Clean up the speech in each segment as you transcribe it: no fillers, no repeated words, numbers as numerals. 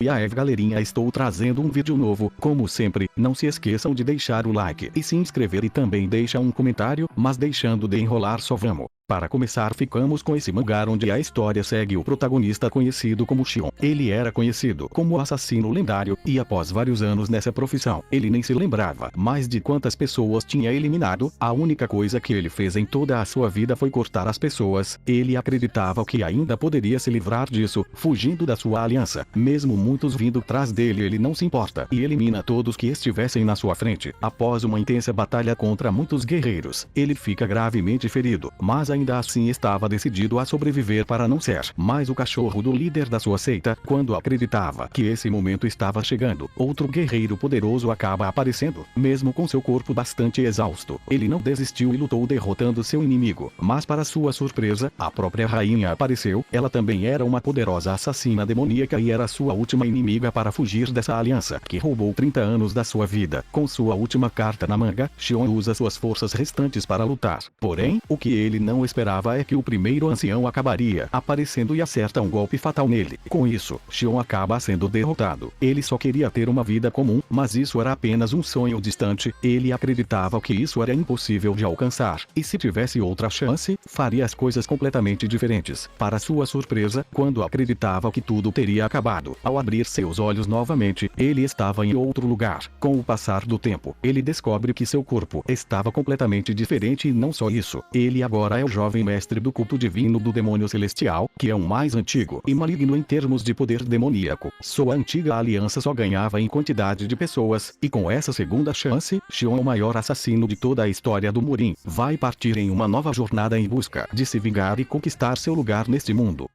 E aí galerinha, estou trazendo um vídeo novo. Como sempre, não se esqueçam de deixar o like e se inscrever e também deixa um comentário, mas deixando de enrolar só vamos. Para começar, ficamos com esse mangá onde a história segue o protagonista conhecido como Shion. Ele era conhecido como assassino lendário, e após vários anos nessa profissão, ele nem se lembrava mais de quantas pessoas tinha eliminado. A única coisa que ele fez em toda a sua vida foi cortar as pessoas. Ele acreditava que ainda poderia se livrar disso, fugindo da sua aliança. Mesmo muitos vindo atrás dele, ele não se importa e elimina todos que estivessem na sua frente. Após uma intensa batalha contra muitos guerreiros, ele fica gravemente ferido, mas ainda assim estava decidido a sobreviver para não ser mais o cachorro do líder da sua seita. Quando acreditava que esse momento estava chegando, outro guerreiro poderoso acaba aparecendo. Mesmo com seu corpo bastante exausto, ele não desistiu e lutou derrotando seu inimigo. Mas para sua surpresa, a própria rainha apareceu. Ela também era uma poderosa assassina demoníaca e era sua última inimiga para fugir dessa aliança que roubou 30 anos da sua vida. Com sua última carta na manga, Shion usa suas forças restantes para lutar. Porém, o que ele não esperava é que o primeiro ancião acabaria aparecendo e acerta um golpe fatal nele. Com isso, Shion acaba sendo derrotado. Ele só queria ter uma vida comum, mas isso era apenas um sonho distante. Ele acreditava que isso era impossível de alcançar, e se tivesse outra chance, faria as coisas completamente diferentes. Para sua surpresa, quando acreditava que tudo teria acabado, ao abrir seus olhos novamente, ele estava em outro lugar. Com o passar do tempo, ele descobre que seu corpo estava completamente diferente e não só isso, ele agora é o jovem mestre do culto divino do demônio celestial, que é o mais antigo e maligno em termos de poder demoníaco. Sua antiga aliança só ganhava em quantidade de pessoas, e com essa segunda chance, Shion, o maior assassino de toda a história do Murin, vai partir em uma nova jornada em busca de se vingar e conquistar seu lugar neste mundo.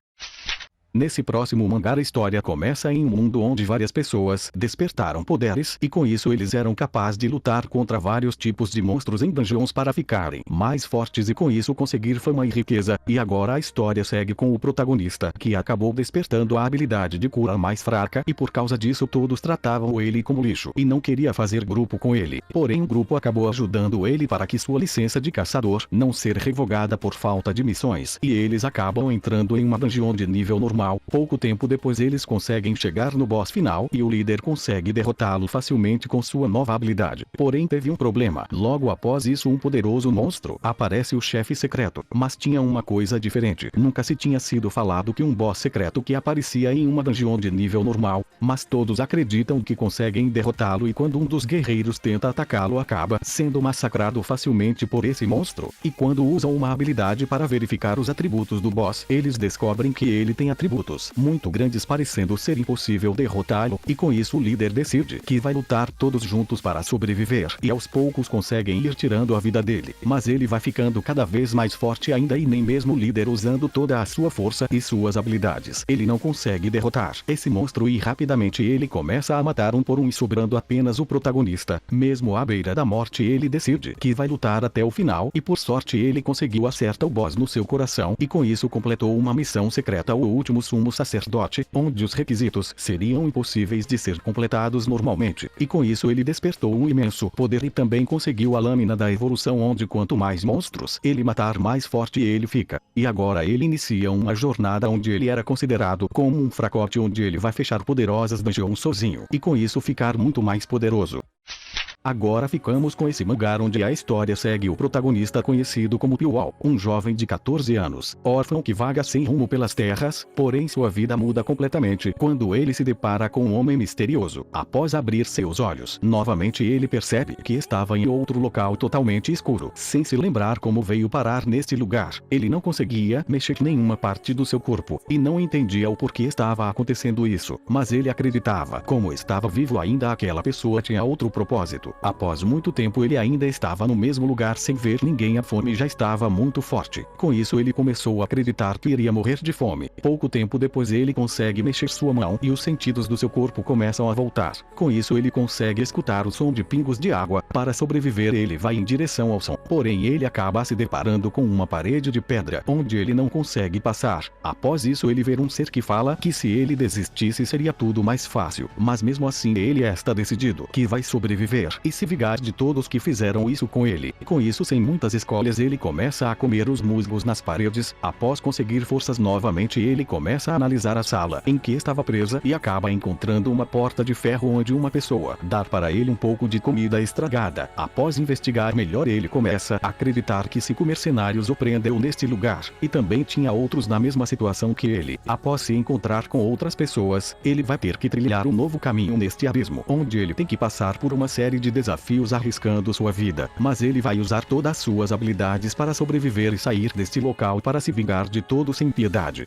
Nesse próximo mangá, a história começa em um mundo onde várias pessoas despertaram poderes, e com isso eles eram capazes de lutar contra vários tipos de monstros em dungeons para ficarem mais fortes e com isso conseguir fama e riqueza. E agora a história segue com o protagonista, que acabou despertando a habilidade de cura mais fraca, e por causa disso todos tratavam ele como lixo e não queria fazer grupo com ele. Porém o grupo acabou ajudando ele para que sua licença de caçador não ser revogada por falta de missões, e eles acabam entrando em uma dungeon de nível normal. Pouco tempo depois eles conseguem chegar no boss final e o líder consegue derrotá-lo facilmente com sua nova habilidade. Porém teve um problema. Logo após isso um poderoso monstro aparece, o chefe secreto. Mas tinha uma coisa diferente. Nunca se tinha sido falado que um boss secreto que aparecia em uma dungeon de nível normal. Mas todos acreditam que conseguem derrotá-lo, e quando um dos guerreiros tenta atacá-lo acaba sendo massacrado facilmente por esse monstro. E quando usam uma habilidade para verificar os atributos do boss, eles descobrem que ele tem atributos muito grandes, parecendo ser impossível derrotá-lo, e com isso o líder decide que vai lutar todos juntos para sobreviver, e aos poucos conseguem ir tirando a vida dele. Mas ele vai ficando cada vez mais forte ainda, e nem mesmo o líder, usando toda a sua força e suas habilidades, ele não consegue derrotar esse monstro, e rapidamente ele começa a matar um por um, e sobrando apenas o protagonista. Mesmo à beira da morte, ele decide que vai lutar até o final, e por sorte ele conseguiu acertar o boss no seu coração, e com isso completou uma missão secreta, o último sumo sacerdote, onde os requisitos seriam impossíveis de ser completados normalmente, e com isso ele despertou um imenso poder e também conseguiu a lâmina da evolução, onde quanto mais monstros ele matar, mais forte ele fica. E agora ele inicia uma jornada onde ele era considerado como um fracote, onde ele vai fechar poderosas dungeons sozinho e com isso ficar muito mais poderoso. Agora ficamos com esse mangá onde a história segue o protagonista conhecido como Piual, um jovem de 14 anos, órfão que vaga sem rumo pelas terras. Porém sua vida muda completamente quando ele se depara com um homem misterioso. Após abrir seus olhos, novamente ele percebe que estava em outro local totalmente escuro, sem se lembrar como veio parar neste lugar. Ele não conseguia mexer nenhuma parte do seu corpo, e não entendia o porquê estava acontecendo isso, mas ele acreditava, como estava vivo ainda, aquela pessoa tinha outro propósito. Após muito tempo ele ainda estava no mesmo lugar sem ver ninguém, a fome já estava muito forte. Com isso ele começou a acreditar que iria morrer de fome. Pouco tempo depois ele consegue mexer sua mão e os sentidos do seu corpo começam a voltar. Com isso ele consegue escutar o som de pingos de água. Para sobreviver ele vai em direção ao som. Porém ele acaba se deparando com uma parede de pedra, onde ele não consegue passar. Após isso ele vê um ser que fala que se ele desistisse seria tudo mais fácil. Mas mesmo assim ele está decidido que vai sobreviver. e se vingar de todos que fizeram isso com ele. Com isso, sem muitas escolhas, ele começa a comer os musgos nas paredes. Após conseguir forças novamente, ele começa a analisar a sala em que estava presa e acaba encontrando uma porta de ferro onde uma pessoa dá para ele um pouco de comida estragada. Após investigar melhor, ele começa a acreditar que 5 mercenários o prendeu neste lugar, e também tinha outros na mesma situação que ele. Após se encontrar com outras pessoas, ele vai ter que trilhar um novo caminho neste abismo, onde ele tem que passar por uma série de desafios arriscando sua vida, mas ele vai usar todas as suas habilidades para sobreviver e sair deste local para se vingar de todos sem piedade.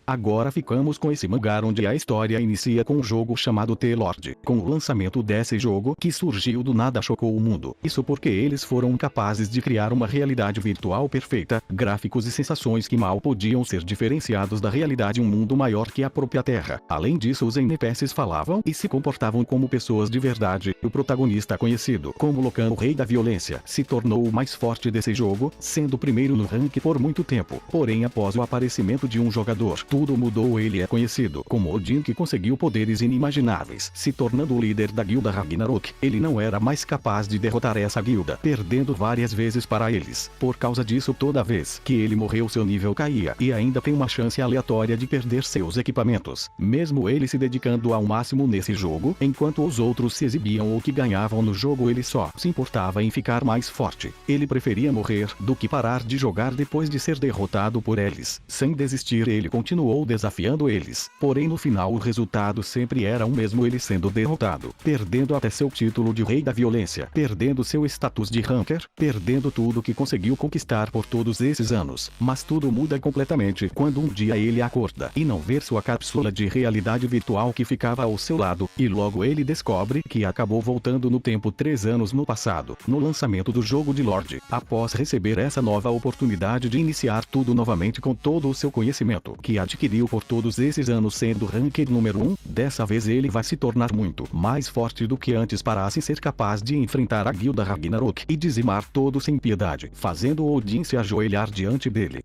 Agora ficamos com esse mangá onde a história inicia com um jogo chamado The Lord. Com o lançamento desse jogo, que surgiu do nada, chocou o mundo. Isso porque eles foram capazes de criar uma realidade virtual perfeita, gráficos e sensações que mal podiam ser diferenciados da realidade, um mundo maior que a própria Terra. Além disso, os NPCs falavam e se comportavam como pessoas de verdade. O protagonista, conhecido como Locan, o rei da violência, se tornou o mais forte desse jogo, sendo o primeiro no ranking por muito tempo. Porém, após o aparecimento de um jogador, tudo mudou. Ele é conhecido como Odin, que conseguiu poderes inimagináveis, se tornando o líder da guilda Ragnarok. Ele não era mais capaz de derrotar essa guilda, perdendo várias vezes para eles. Por causa disso, toda vez que ele morreu, seu nível caía, e ainda tem uma chance aleatória de perder seus equipamentos. Mesmo ele se dedicando ao máximo nesse jogo, enquanto os outros se exibiam ou que ganhavam no jogo, ele só se importava em ficar mais forte. Ele preferia morrer do que parar de jogar depois de ser derrotado por eles. Sem desistir, ele continuou desafiando eles. Porém, no final o resultado sempre era o mesmo, ele sendo derrotado, perdendo até seu título de rei da violência, perdendo seu status de ranker, perdendo tudo que conseguiu conquistar por todos esses anos. Mas tudo muda completamente quando um dia ele acorda e não vê sua cápsula de realidade virtual que ficava ao seu lado, e logo ele descobre que acabou voltando no tempo 3 anos no passado, no lançamento do jogo de Lorde. Após receber essa nova oportunidade de iniciar tudo novamente com todo o seu conhecimento que adquiriu por todos esses anos, sendo ranking número 1, dessa vez ele vai se tornar muito mais forte do que antes para assim ser capaz de enfrentar a guilda Ragnarok e dizimar todos sem piedade, fazendo Odin se ajoelhar diante dele.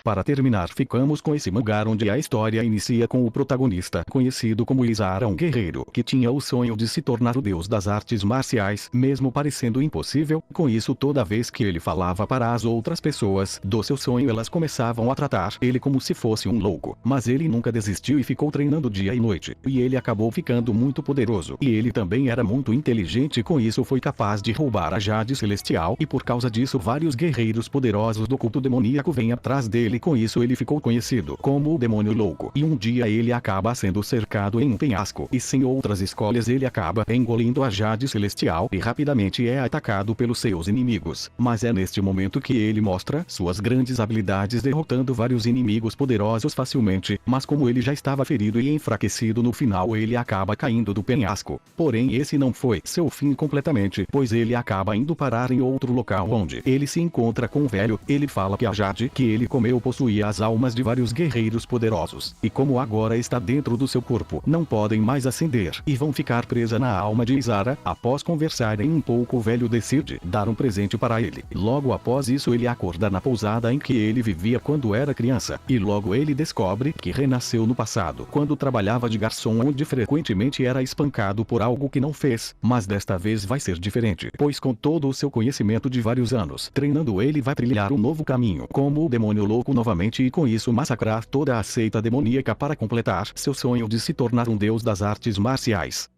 Para terminar, ficamos com esse mangá onde a história inicia com o protagonista, conhecido como Izara, um guerreiro que tinha o sonho de se tornar o deus das artes marciais, mesmo parecendo impossível. Com isso, toda vez que ele falava para as outras pessoas do seu sonho, elas começavam a tratar ele como se fosse um louco. Mas ele nunca desistiu e ficou treinando dia e noite, e ele acabou ficando muito poderoso. E ele também era muito inteligente, com isso foi capaz de roubar a Jade Celestial, e por causa disso vários guerreiros poderosos do culto demoníaco vêm atrás dele. Com isso ele ficou conhecido como o Demônio Louco, e um dia ele acaba sendo cercado em um penhasco, e sem outras escolhas ele acaba engolindo a Jade Celestial e rapidamente é atacado pelos seus inimigos. Mas é neste momento que ele mostra suas grandes habilidades, derrotando vários inimigos poderosos facilmente, mas como ele já estava ferido e enfraquecido, no final ele acaba caindo do penhasco. Porém, esse não foi seu fim completamente, pois ele acaba indo parar em outro local onde ele se encontra com um velho. Ele fala que a Jade que ele comeu possuía as almas de vários guerreiros poderosos, e como agora está dentro do seu corpo, não podem mais ascender, e vão ficar presa na alma de Izara. Após conversarem um pouco, o velho decide dar um presente para ele. Logo após isso ele acorda na pousada em que ele vivia quando era criança, e logo ele descobre que renasceu no passado, quando trabalhava de garçom, onde frequentemente era espancado por algo que não fez. Mas desta vez vai ser diferente, pois com todo o seu conhecimento de vários anos treinando, ele vai trilhar um novo caminho como o Demônio Louco novamente, e com isso massacrar toda a seita demoníaca para completar seu sonho de se tornar um deus das artes marciais.